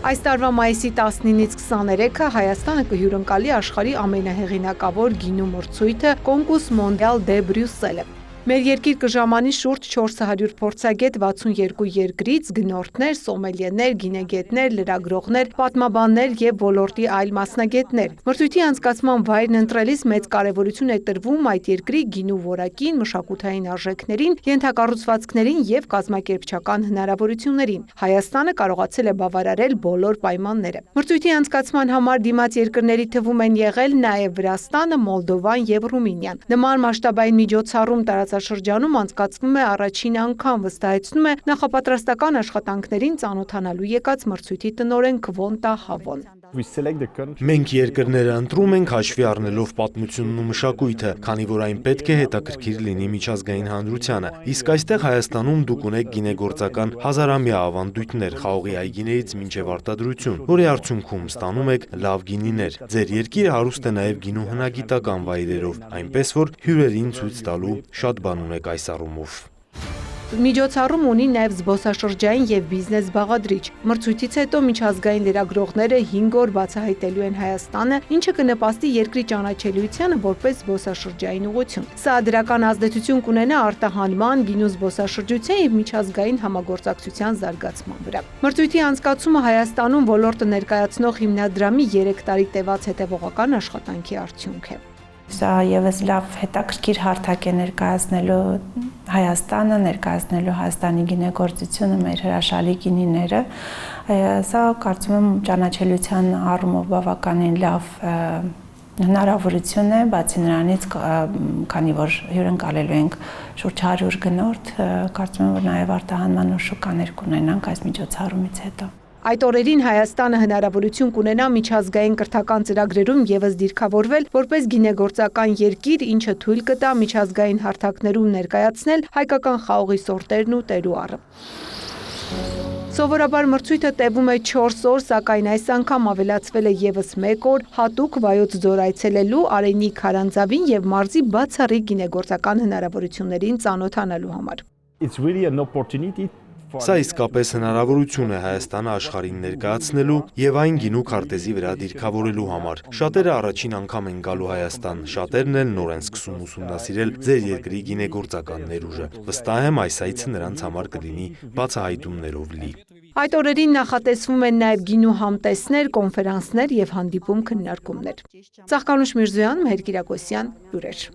Այս տարվա մայիսի 19-ից 23-ը Հայաստանը կհյուրընկալի աշխարհի ամենահեղինակավոր գինու մրցույթը Concours Mondial de Bruxelles-ը։ Մեր երկիր կժամանի շուրջ 400 փորձագետ 62 երկրից, գնորդներ, սոմելիեներ, գինեգետներ, լրագրողներ, պատմաբաններ եւ ոլորտի այլ մասնագետներ։ Մրցույթի անցկացման վայրն ընտրելիս մեծ կարեւորություն է տրվում այդ երկրի գինու որակին, մշակութային արժեքներին, ենթակառուցվածքներին եւ կազմակերպչական հնարավորություններին։ Հայաստանը կարողացել է բավարարել բոլոր պայմանները։ Մրցույթի անցկացման համար դիմաց երկրների թվում են եղել նաեւ Վրաստանը, Մոլդովան եւ Ռումինիան։ Նման մասշտաբային միջոցառում տարածաշրջանում անցկացվում է առաջին անգամ, վստահեցնում է նախապատրաստական աշխատանքներին ծանոթանալու եկած մրցույթի տնօրեն Քվոնտա Հավոն։ Մենք երկրները ընտրում ենք հաշվի առնելով պատմությունն ու մշակույթը, քանի որ այն պետք է հետաքրքիր լինի միջազգային հանրությանը։ Իսկ այստեղ Հայաստանում դուք ունեք գինեգործական հազարամյա ավանդույթներ, խաղողի այգիներից մինչև արտադրություն, որի արդյունքում ստանում եք լավ գինիներ։ Ձեր երկիրը հարուստ է նաև գինու հնագիտական վայրերով, այնպես որ հյուրերին ցույց տալու շատ բան ունեք այս առումով։ Միջոցառում ունի նաև զբոսաշրջային եւ բիզնես բաղադրիչ։ Մրցույթից հետո միջազգային լրագրողները 5 օր բացահայտելու են Հայաստանը, ինչը կնպաստի երկրի ճանաչելիությանը որպես զբոսաշրջային ուղղություն։ Սա դրական ազդեցություն կունենա արտահանման, գինու զբոսաշրջության եւ միջազգային համագործակցության զարգացման վրա։ Մրցույթի անցկացումը Հայաստանում ոլորտը ներկայացնող հիմնադրամի 3 տարի տևած հետևողական աշխատանքի արդյունք է։ Սա եւս լավ հետաքրքիր հարթակ է ներկայացնելու Հայաստանը, ներկայացնելու Հայաստանի գինեգործությունը, մեր հրաշալի գինիները։ Սա կարծում եմ ճանաչելիության առումով բավականին լավ հնարավորություն է, բացի նրանից, քանի որ հյուրընկալելու ենք շուրջ 100 գնորդ, կարծում եմ, որ նաեւ արտահանման շուկաներ կունենանք այս միջոցառումից հետո։ Այդ օրերին Հայաստանը հնարավորություն կունենա միջազգային կրթական ծրագրերում եւս դիրքավորվել որպես գինեգործական երկիր, ինչը թույլ կտա միջազգային հարթակներում ներկայացնել հայկական խաղողի սորտերն ու տերուարը։ Սովորաբար մրցույթը տևում է 4 օր, սակայն այս անգամ ավելացվել է եւս 1 օր հատուկ Վայոց ձոր այցելելու, Արենի քարանձավին եւ մարզի բացառիկ գինեգործական հնարավորություններին ծանոթանալու համար։ Սա իսկապես հնարավորություն է Հայաստանը աշխարհին ներկայացնելու եւ այն գինու քարտեզի վրա դիրքավորելու համար։ Շատերը առաջին անգամ են գալու Հայաստան, շատերն էլ նոր են սկսում ուսումնասիրել ձեր երկրի գինեգործական ներուժը։ Վստահ եմ այս այցը նրանց համար կլինի բացահայտումներով լի։ Այդ օրերին նախատեսվում են նաև գինու համտեսներ, կոնֆերանսներ եւ հանդիպում քննարկումներ։ Ծաղկանուշ Միրզոյան, Մհեր Կիրակոսյան, լուրեր։